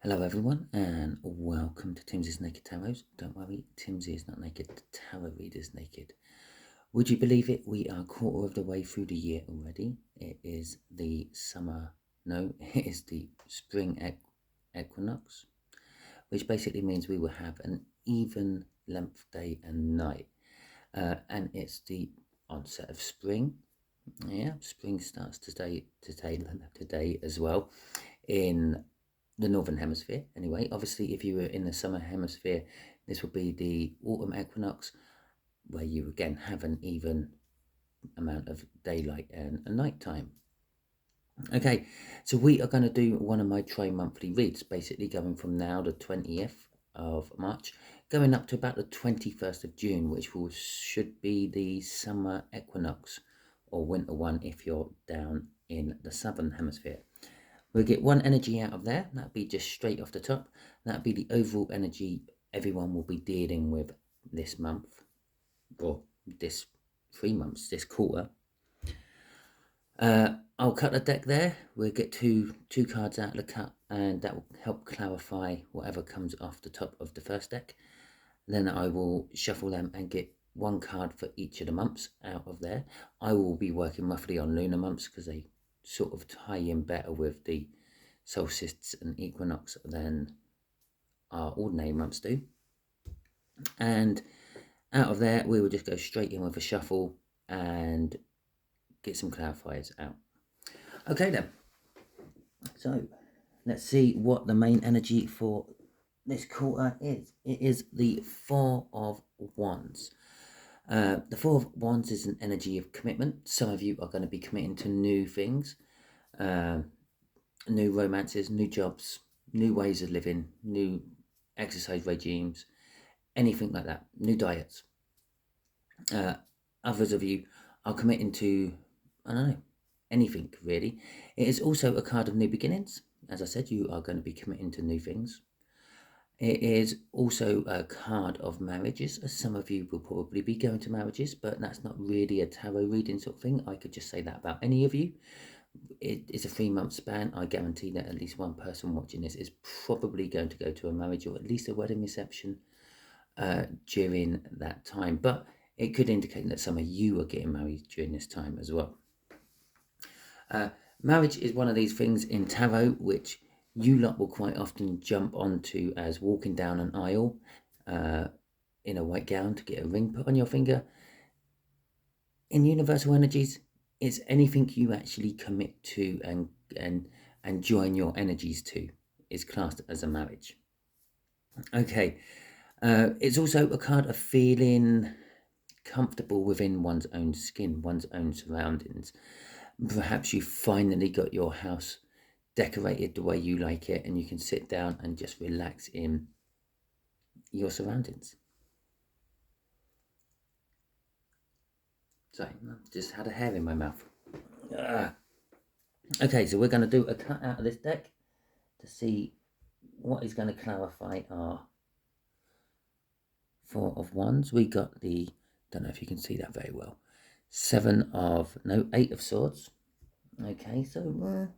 Hello everyone and welcome to Timsy's Naked Tarot. Don't worry, Timsy is not naked, the tarot reader's naked. Would you believe it? We are a quarter of the way through the year already. It is the it is the spring equinox, which basically means we will have an even length day and night. And it's the onset of spring. Yeah, spring starts today as well in the northern hemisphere anyway. Obviously, if you were in the summer hemisphere, this will be the autumn equinox, where you again have an even amount of daylight and a night time. Okay, so we are going to do one of my tri-monthly reads, basically going from now the 20th of March going up to about the 21st of June, which should be the summer equinox or winter one if you're down in the southern hemisphere. We'll get one energy out of there. That'll be just straight off the top. That'll be the overall energy everyone will be dealing with this month, or this 3 months, this quarter. I'll cut the deck there. We'll get two cards out of the cut, and that will help clarify whatever comes off the top of the first deck. Then I will shuffle them and get one card for each of the months out of there. I will be working roughly on lunar months because they sort of tie in better with the solstice and equinox than our ordinary months do. And out of there, we will just go straight in with a shuffle and get some clarifiers out. Okay then, so let's see what the main energy for this quarter is. It is the Four of Wands. The Four of Wands is an energy of commitment. Some of you are going to be committing to new things, new romances, new jobs, new ways of living, new exercise regimes, anything like that, new diets. Others of you are committing to, I don't know, anything really. It is also a card of new beginnings. As I said, you are going to be committing to new things. It is also a card of marriages, as some of you will probably be going to marriages, but that's not really a tarot reading sort of thing. I could just say that about any of you. It is a 3-month span. I guarantee that at least one person watching this is probably going to go to a marriage or at least a wedding reception during that time. But it could indicate that some of you are getting married during this time as well. Marriage is one of these things in tarot which you lot will quite often jump onto as walking down an aisle in a white gown to get a ring put on your finger. In universal energies, it's anything you actually commit to and join your energies to is classed as a marriage. Okay, it's also a card of feeling comfortable within one's own skin, one's own surroundings. Perhaps you finally got your house decorated the way you like it and you can sit down and just relax in your surroundings. Sorry, I just had a hair in my mouth. Okay, so we're going to do a cut out of this deck to see what is going to clarify our Four of Wands. We got the, don't know if you can see that very well, Eight of Swords. Okay, so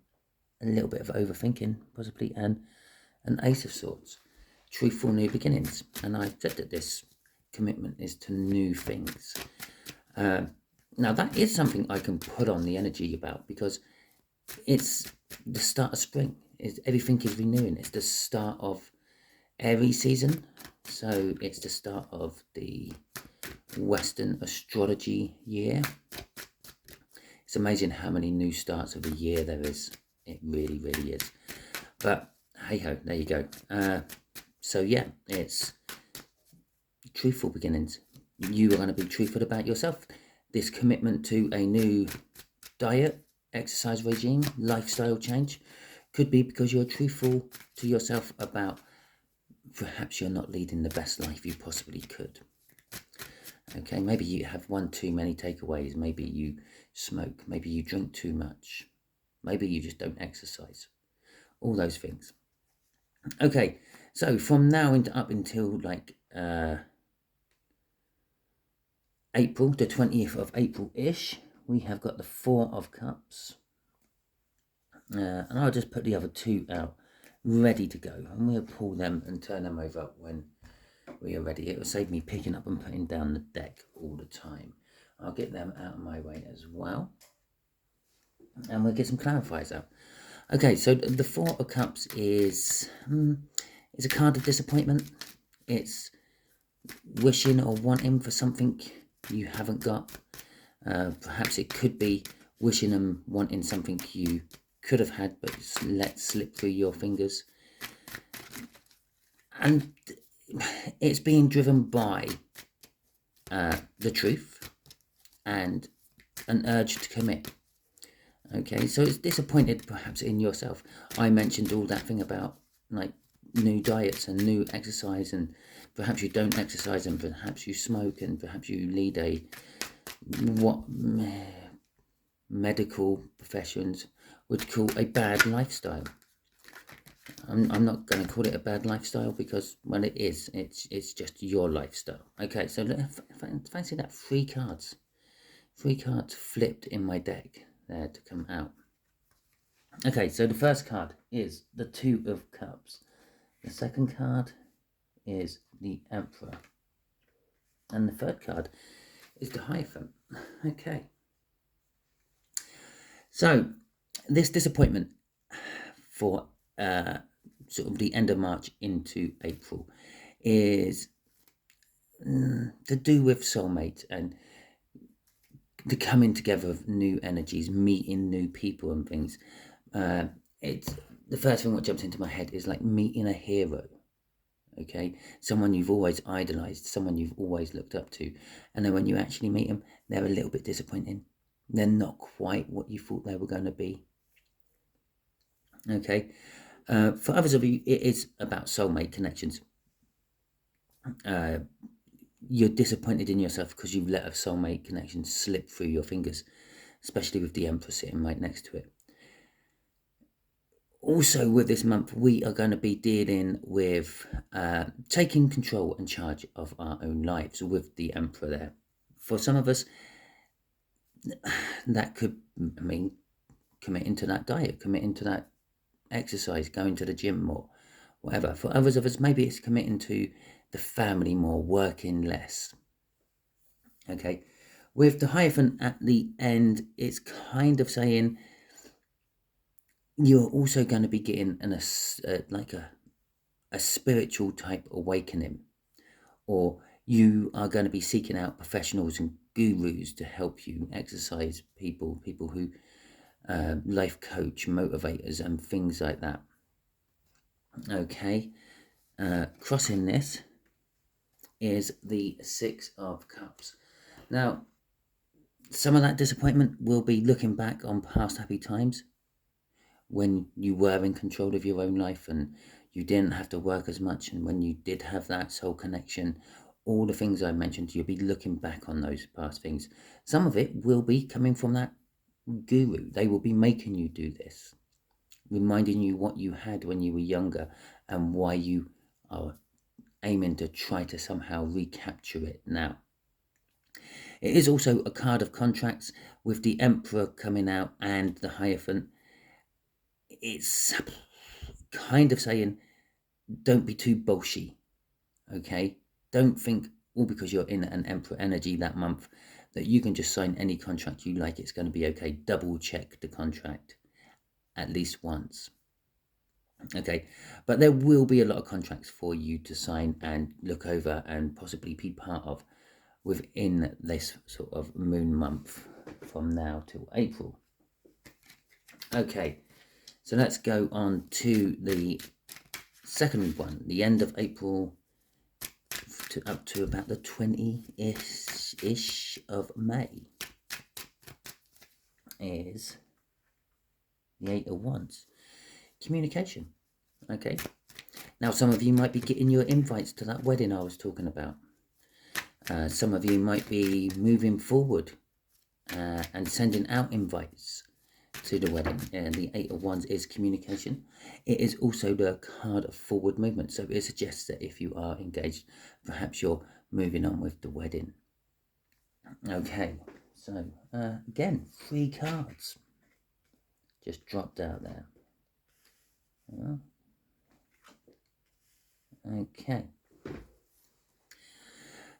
a little bit of overthinking possibly, and an Ace of Swords. Truthful new beginnings. And I said that this commitment is to new things. Now that is something I can put on the energy about because it's the start of spring. Everything is renewing. It's the start of Aries season. So it's the start of the Western astrology year. It's amazing how many new starts of a year there is. It really, really is. But hey ho, there you go. So yeah, it's truthful beginnings. You are going to be truthful about yourself. This commitment to a new diet, exercise regime, lifestyle change could be because you're truthful to yourself about perhaps you're not leading the best life you possibly could. Okay, maybe you have one too many takeaways. Maybe you smoke. Maybe you drink too much. Maybe you just don't exercise. All those things. Okay, so from now up until like April, the 20th of April-ish, we have got the Four of Cups. And I'll just put the other two out ready to go. And we'll pull them and turn them over when we are ready. It will save me picking up and putting down the deck all the time. I'll get them out of my way as well. And we'll get some clarifiers out. Okay, so the Four of Cups is a card of disappointment. It's wishing or wanting for something you haven't got. Perhaps it could be wishing and wanting something you could have had but let slip through your fingers. And it's being driven by the truth and an urge to commit. Okay, so it's disappointed perhaps in yourself. I mentioned all that thing about like new diets and new exercise, and perhaps you don't exercise, and perhaps you smoke, and perhaps you lead a what medical professions would call a bad lifestyle. I'm not going to call it a bad lifestyle because, well, it is. It's just your lifestyle. Okay, so fancy that. 3 cards. 3 cards flipped in my deck there to come out. Okay, so the first card is the 2 of Cups. The second card is the Emperor. And the third card is the Hierophant. Okay. So, this disappointment for sort of the end of March into April is to do with soulmates and the coming together of new energies, meeting new people and things. It's the first thing that jumps into my head is like meeting a hero. Okay, someone you've always idolized, someone you've always looked up to, and then when you actually meet them, they're a little bit disappointing. They're not quite what you thought they were going to be. Okay, for others of you, it is about soulmate connections. You're disappointed in yourself because you've let a soulmate connection slip through your fingers, especially with the Emperor sitting right next to it. Also, with this month, we are going to be dealing with taking control and charge of our own lives with the Emperor there. For some of us, that could mean committing to that diet, committing to that exercise, going to the gym more, whatever. For others of us, maybe it's committing to the family more, working less. Okay, with the Hierophant at the end, it's kind of saying you're also going to be getting a spiritual type awakening, or you are going to be seeking out professionals and gurus to help you, exercise people who life coach, motivators and things like that. Okay, crossing this is the 6 of Cups. Now, some of that disappointment will be looking back on past happy times when you were in control of your own life and you didn't have to work as much, and when you did have that soul connection, all the things I mentioned, you'll be looking back on those past things. Some of it will be coming from that guru. They will be making you do this, reminding you what you had when you were younger and why you are aiming to try to somehow recapture it now. It is also a card of contracts with the Emperor coming out and the Hierophant. It's kind of saying, don't be too bolshy, okay? Don't think, all because you're in an Emperor energy that month, that you can just sign any contract you like, it's going to be okay. Double check the contract at least once. Okay, but there will be a lot of contracts for you to sign and look over and possibly be part of within this sort of moon month from now till April. Okay, so let's go on to the second one, the end of April to up to about the 20-ish of May is the 8 of Wands. Communication. Okay, now some of you might be getting your invites to that wedding I was talking about. Some of you might be moving forward and sending out invites to the wedding. The 8 of Wands is communication. It is also the card of forward movement, so it suggests that if you are engaged, perhaps you're moving on with the wedding. Okay, so again, 3 cards just dropped out there. Okay.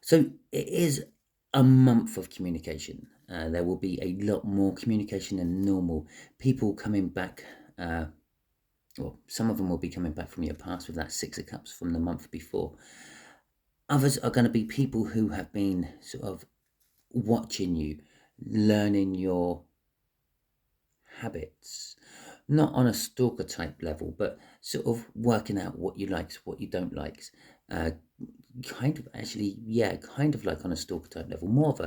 So it is a month of communication. There will be a lot more communication than normal. People coming back, well, some of them will be coming back from your past with that Six of Cups from the month before. Others are going to be people who have been sort of watching you, learning your habits, not on a stalker type level, but sort of working out what you likes, what you don't likes. Kind of actually, yeah, kind of like on a stalker type level, more of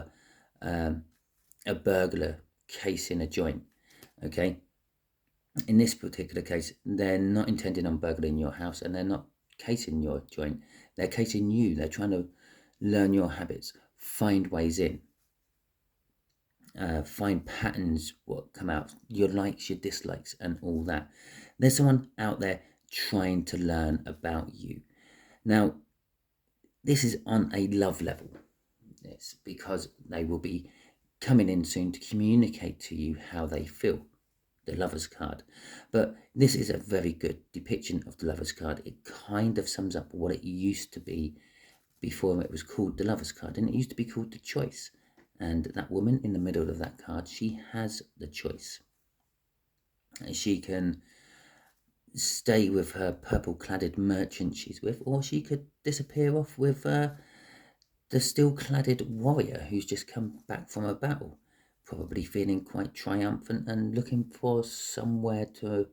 a burglar case in a joint. Okay, in this particular case, they're not intending on burgling your house, and they're not casing your joint. They're casing you. They're trying to learn your habits, find ways in. Find patterns, what come out, your likes, your dislikes, and all that. There's someone out there trying to learn about you. Now, this is on a love level. It's because they will be coming in soon to communicate to you how they feel, the Lover's card. But this is a very good depiction of the Lover's card. It kind of sums up what it used to be before it was called the Lover's card, and it used to be called the Choice. And that woman in the middle of that card, she has the choice. She can stay with her purple-cladded merchant she's with, or she could disappear off with the steel-cladded warrior who's just come back from a battle, probably feeling quite triumphant and looking for somewhere to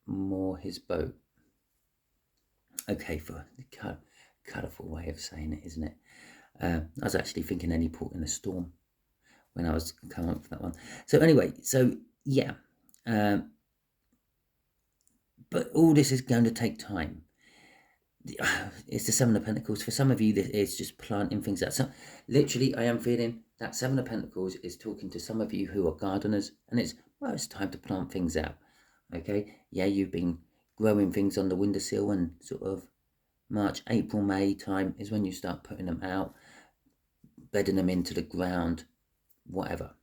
moor his boat. Okay, for the colourful way of saying it, isn't it? I was actually thinking any port in a storm when I was coming up with that one. So anyway, so yeah, but all this is going to take time. It's the Seven of Pentacles. For some of you, this is just planting things out. So literally, I am feeling that Seven of Pentacles is talking to some of you who are gardeners, and it's time to plant things out. Okay, yeah, you've been growing things on the windowsill, and sort of March, April, May time is when you start putting them out, bedding them into the ground, whatever.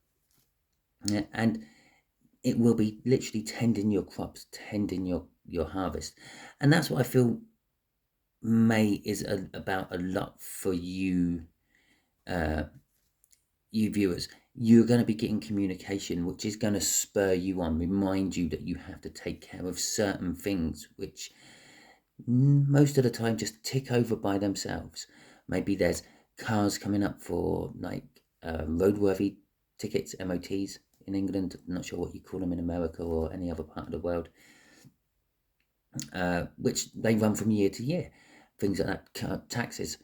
Yeah, and it will be literally tending your crops, tending your harvest. And that's what I feel May is about a lot for you, you viewers. You're going to be getting communication, which is going to spur you on, remind you that you have to take care of certain things, which most of the time just tick over by themselves. Maybe there's cars coming up for like roadworthy tickets, MOTs in England. I'm not sure what you call them in America or any other part of the world, which they run from year to year. Things like that, taxes,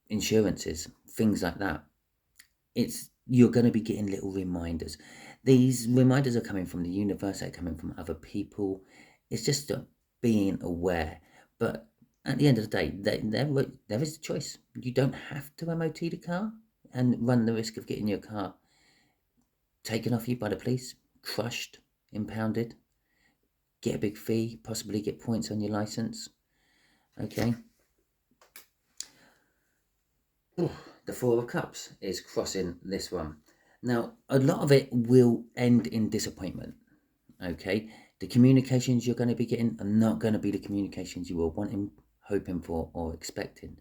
insurances, things like that. You're going to be getting little reminders. These reminders are coming from the universe, they're coming from other people. It's just being aware. But at the end of the day, there is a choice. You don't have to MOT the car and run the risk of getting your car taken off you by the police, crushed, impounded, get a big fee, possibly get points on your license. Okay. The Four of Cups is crossing this one. Now, a lot of it will end in disappointment. Okay. The communications you're going to be getting are not going to be the communications you were wanting, hoping for, or expecting.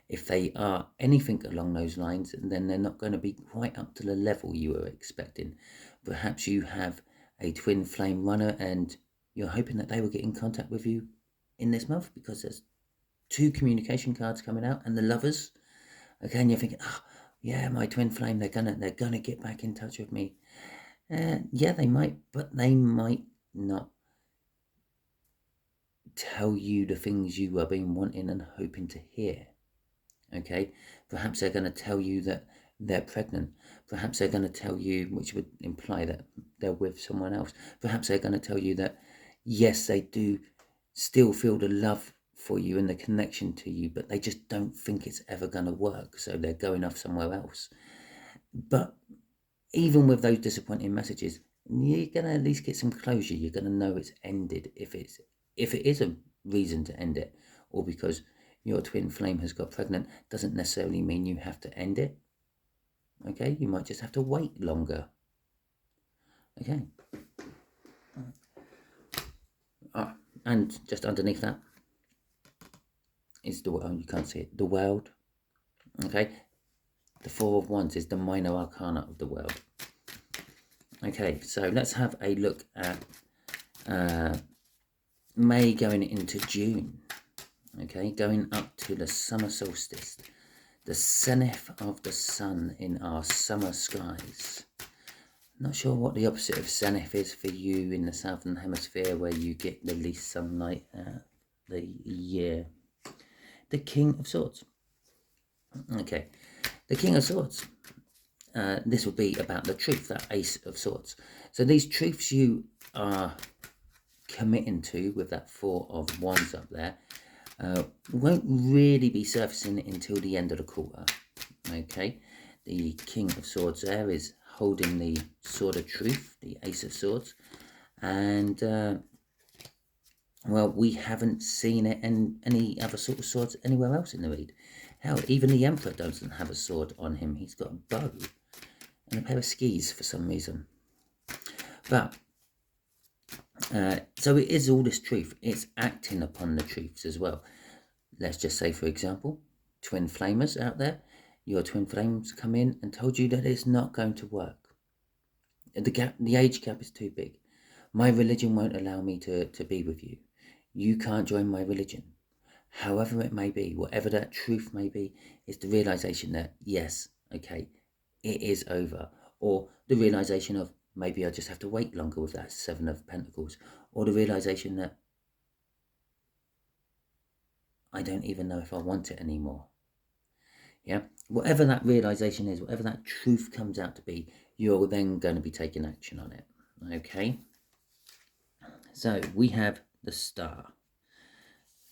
If they are anything along those lines, then they're not going to be quite up to the level you were expecting. Perhaps you have a twin flame runner and you're hoping that they will get in contact with you in this month, because there's 2 communication cards coming out and the Lovers. Okay, and you're thinking, oh, yeah, my twin flame, they're gonna get back in touch with me. Yeah, they might, but they might not tell you the things you have been wanting and hoping to hear. Okay, perhaps they're going to tell you that they're pregnant. Perhaps they're going to tell you, which would imply that they're with someone else. Perhaps they're going to tell you that, yes, they do still feel the love for you and the connection to you, but they just don't think it's ever going to work, so they're going off somewhere else. But even with those disappointing messages, you're going to at least get some closure. You're going to know it's ended, if it is a reason to end it, or because your twin flame has got pregnant, doesn't necessarily mean you have to end it. Okay, you might just have to wait longer. Okay. And just underneath that is the world. You can't see it. The world. Okay. The Four of Wands is the minor arcana of the world. Okay, so let's have a look at May going into June. Okay, going up to the summer solstice, the zenith of the sun in our summer skies. Not sure what the opposite of zenith is for you in the southern hemisphere, where you get the least sunlight the year. The King of Swords. Okay, the King of Swords. This will be about the truth, that Ace of Swords. So these truths you are committing to with that Four of Wands up there won't really be surfacing until the end of the quarter. Okay, the King of Swords there is holding the Sword of Truth, the Ace of Swords, and well, we haven't seen it in any other sort of swords anywhere else in the read. Hell, even the Emperor doesn't have a sword on him. He's got a bow and a pair of skis for some reason. But so it is all this truth. It's acting upon the truths as well. Let's just say, for example, twin flamers out there. Your twin flames come in and told you that it's not going to work. The age gap is too big. My religion won't allow me to be with you. You can't join my religion. However it may be, whatever that truth may be, is the realization that, yes, okay, it is over. Or the realization of, maybe I just have to wait longer with that Seven of Pentacles. Or the realization that I don't even know if I want it anymore. Yeah, whatever that realization is, whatever that truth comes out to be, you're then going to be taking action on it. Okay, so we have the Star.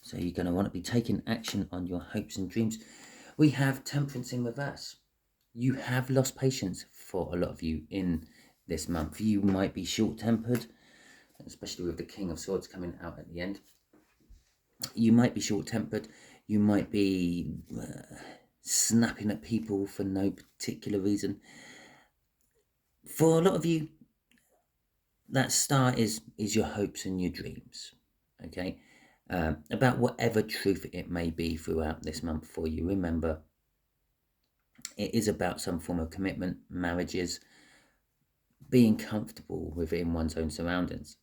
So you're going to want to be taking action on your hopes and dreams. We have Temperance in reverse. You have lost patience for a lot of you in this month. You might be short-tempered, especially with the King of Swords coming out at the end. You might be short-tempered. You might be snapping at people for no particular reason. For a lot of you, that Star is your hopes and your dreams. Okay, about whatever truth it may be throughout this month for you. Remember, it is about some form of commitment, marriages, being comfortable within one's own surroundings.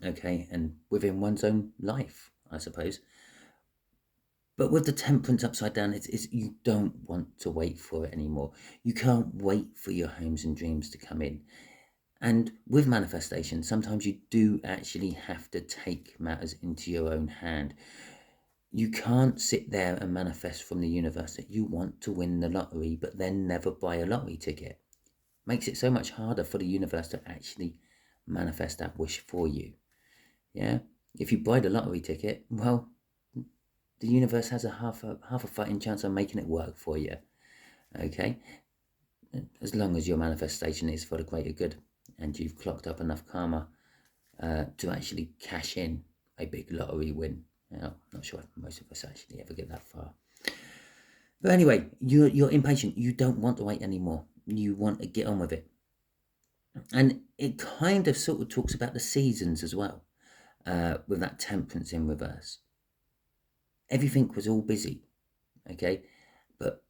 Okay, and within one's own life, I suppose. But with the Temperance upside down, it's you don't want to wait for it anymore. You can't wait for your hopes and dreams to come in. And with manifestation, sometimes you do actually have to take matters into your own hand. You can't sit there and manifest from the universe that you want to win the lottery, but then never buy a lottery ticket. Makes it so much harder for the universe to actually manifest that wish for you. Yeah, if you buy the lottery ticket, well, the universe has a half a fighting chance of making it work for you. Okay, as long as your manifestation is for the greater good and you've clocked up enough karma to actually cash in a big lottery win. I'm not sure if most of us actually ever get that far. But anyway, you're impatient. You don't want to wait anymore. You want to get on with it. And it kind of sort of talks about the seasons as well, with that Temperance in reverse. Everything was all busy, okay? But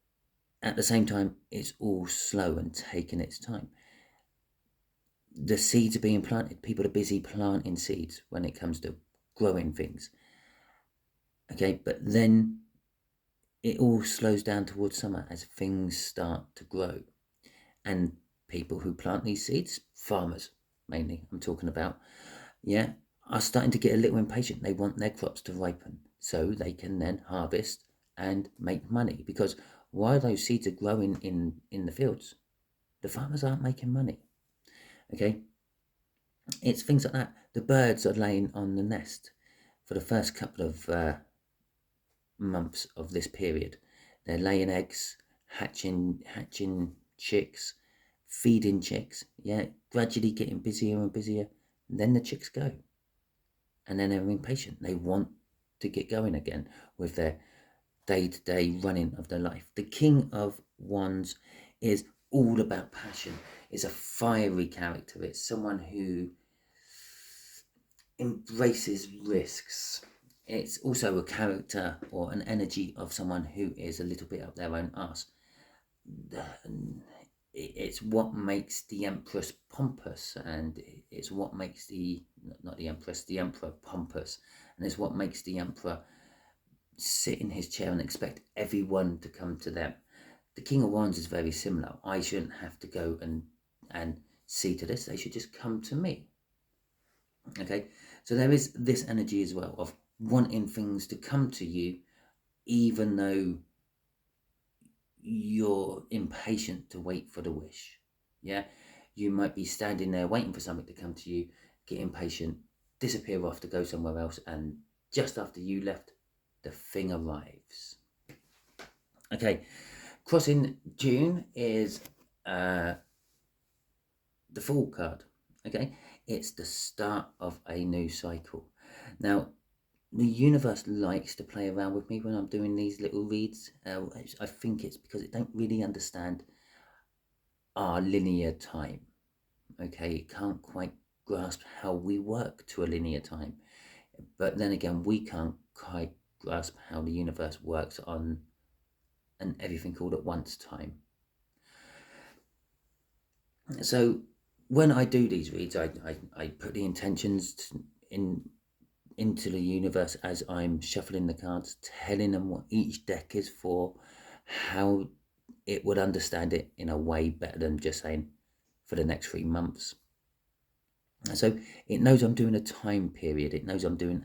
at the same time, it's all slow and taking its time. The seeds are being planted. People are busy planting seeds when it comes to growing things. Okay, but then it all slows down towards summer as things start to grow. And people who plant these seeds, farmers mainly, I'm talking about, yeah, are starting to get a little impatient. They want their crops to ripen so they can then harvest and make money. Because while those seeds are growing in the fields, the farmers aren't making money. Okay, it's things like that. The birds are laying on the nest for the first couple of months of this period. They're laying eggs, hatching chicks, feeding chicks, yeah, gradually getting busier and busier. And then the chicks go. And then they're impatient. They want to get going again with their day-to-day running of their life. The King of Wands is all about passion. It's a fiery character. It's someone who embraces risks. It's also a character or an energy of someone who is a little bit up their own arse. It's what makes the Empress pompous, and it's what makes not the Empress, the Emperor pompous, and it's what makes the Emperor sit in his chair and expect everyone to come to them. The King of Wands is very similar. I shouldn't have to go and see to this. They should just come to me. Okay, so there is this energy as well of wanting things to come to you, even though you're impatient to wait for the wish. Yeah, you might be standing there waiting for something to come to you, get impatient, disappear off to go somewhere else, and just after you left, the thing arrives. Okay, crossing June is the Fool card. Okay, it's the start of a new cycle. Now, the universe likes to play around with me when I'm doing these little reads. I think it's because it don't really understand our linear time. Okay, it can't quite grasp how we work to a linear time. But then again, we can't quite grasp how the universe works on an everything all at once time. So when I do these reads, I put the intentions into the universe as I'm shuffling the cards, telling them what each deck is for, how it would understand it in a way better than just saying for the next 3 months. So it knows I'm doing a time period. It knows I'm doing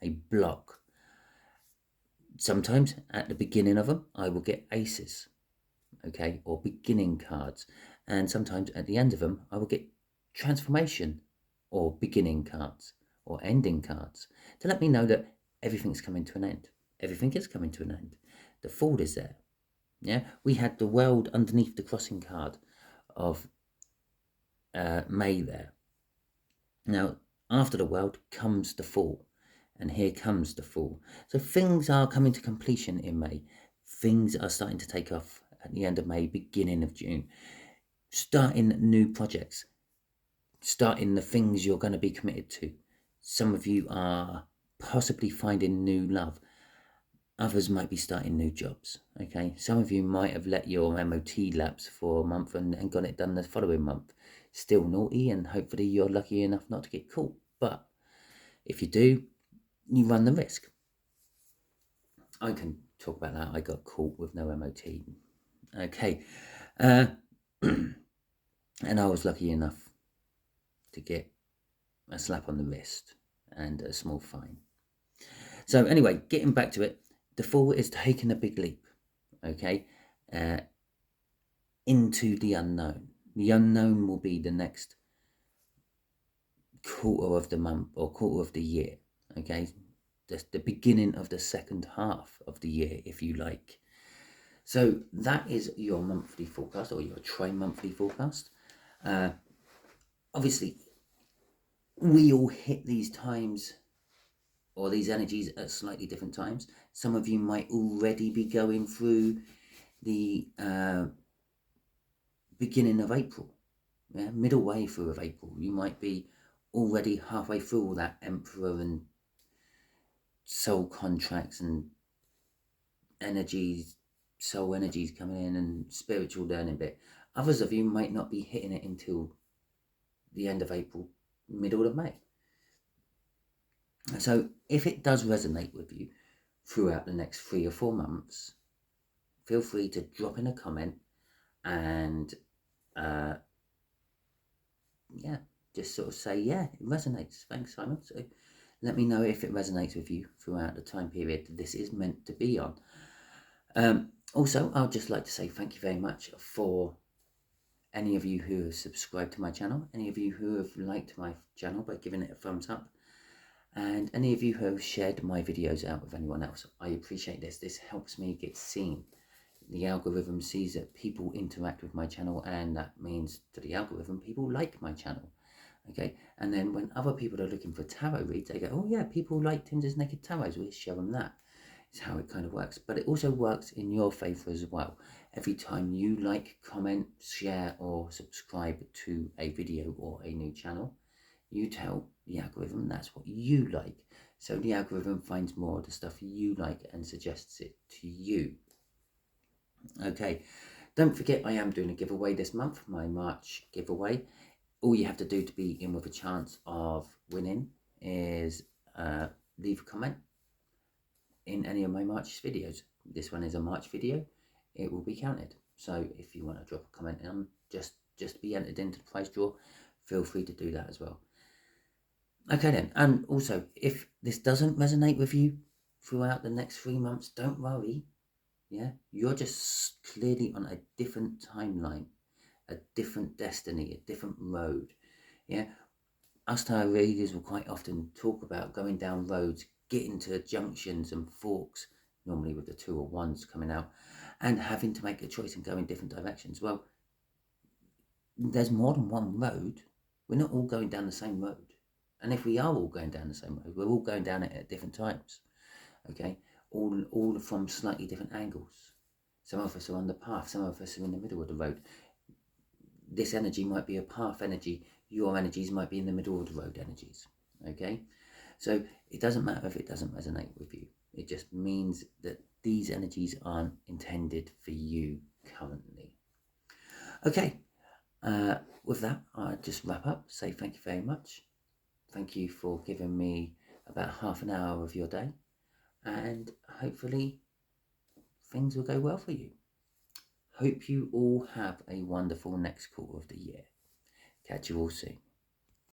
a block. Sometimes at the beginning of them, I will get aces, okay, or beginning cards. And sometimes at the end of them, I will get transformation or beginning cards or ending cards to let me know that everything's coming to an end. Everything is coming to an end. The Fool is there. Yeah, we had the world underneath the crossing card of May there. Now, after the world comes the Fool, and here comes the Fool. So things are coming to completion in May. Things are starting to take off at the end of May, beginning of June. Starting new projects, starting the things you're going to be committed to. Some of you are possibly finding new love. Others might be starting new jobs, okay? Some of you might have let your MOT lapse for a month and got it done the following month. Still naughty, and hopefully you're lucky enough not to get caught. But if you do, you run the risk. I can talk about that. I got caught with no MOT. Okay. And I was lucky enough to get a slap on the wrist and a small fine. So anyway, getting back to it, the Fool is taking a big leap, okay, into the unknown. The unknown will be the next quarter of the month or quarter of the year, okay, the beginning of the second half of the year, if you like. So that is your monthly forecast or your tri-monthly forecast. Obviously, we all hit these times or these energies at slightly different times. Some of you might already be going through the beginning of April, yeah, middle way through of April. You might be already halfway through all that Emperor and soul contracts and energies, soul energies coming in and spiritual learning bit. Others of you might not be hitting it until the end of April, middle of May. So if it does resonate with you throughout the next 3 or 4 months, feel free to drop in a comment and yeah, just sort of say, yeah, it resonates. Thanks, Simon. So let me know if it resonates with you throughout the time period that this is meant to be on. Also, I'd just like to say thank you very much for any of you who have subscribed to my channel, any of you who have liked my channel by giving it a thumbs up, and any of you who have shared my videos out with anyone else. I appreciate this. This helps me get seen. The algorithm sees that people interact with my channel, and that means to the algorithm people like my channel. Okay, and then when other people are looking for tarot reads, they go, oh yeah, people like Timsy Naked Tarot, so we'll show them that. It's how it kind of works. But it also works in your favour as well. Every time you like, comment, share or subscribe to a video or a new channel, You tell the algorithm that's what you like. So the algorithm finds more of the stuff you like and suggests it to you. Okay, don't forget I am doing a giveaway this month, my March giveaway. All you have to do to be in with a chance of winning is leave a comment in any of my March videos. This one is a March video. It will be counted. So if you want to drop a comment on, just be entered into the prize draw, feel free to do that as well. Okay then, and also, if this doesn't resonate with you throughout the next 3 months, don't worry. Yeah, you're just clearly on a different timeline, a different destiny, a different road. Yeah, us tarot readers will quite often talk about going down roads, getting to junctions and forks, normally with the 2 or 1s coming out, and having to make a choice and go in different directions. Well, there's more than one road. We're not all going down the same road. And if we are all going down the same road, we're all going down it at different times. Okay? All from slightly different angles. Some of us are on the path, some of us are in the middle of the road. This energy might be a path energy, your energies might be in the middle of the road energies. Okay? So it doesn't matter if it doesn't resonate with you. It just means that these energies aren't intended for you currently. Okay. With that, I'll just wrap up, say thank you very much. Thank you for giving me about half an hour of your day, and hopefully things will go well for you. Hope you all have a wonderful next quarter of the year. Catch you all soon.